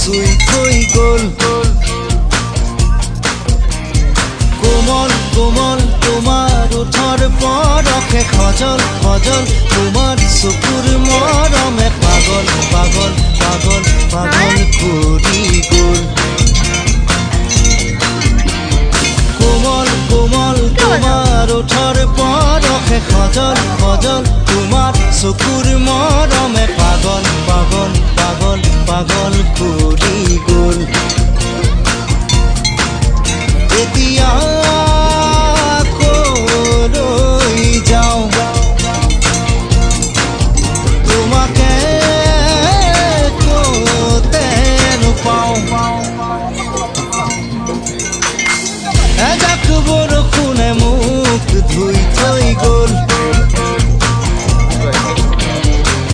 চুই থৈ গ'ল কোমল কোমল তোমাৰ ওঠৰ পৰশে খজল খজল তোমাৰ চকুৰ মৰমে পাগল পাগল পাগল পাগল কৰি গ'ল কোমল কোমল তোমাৰ ওঠৰ পৰশে খজল খজল তোমাৰ চকুৰ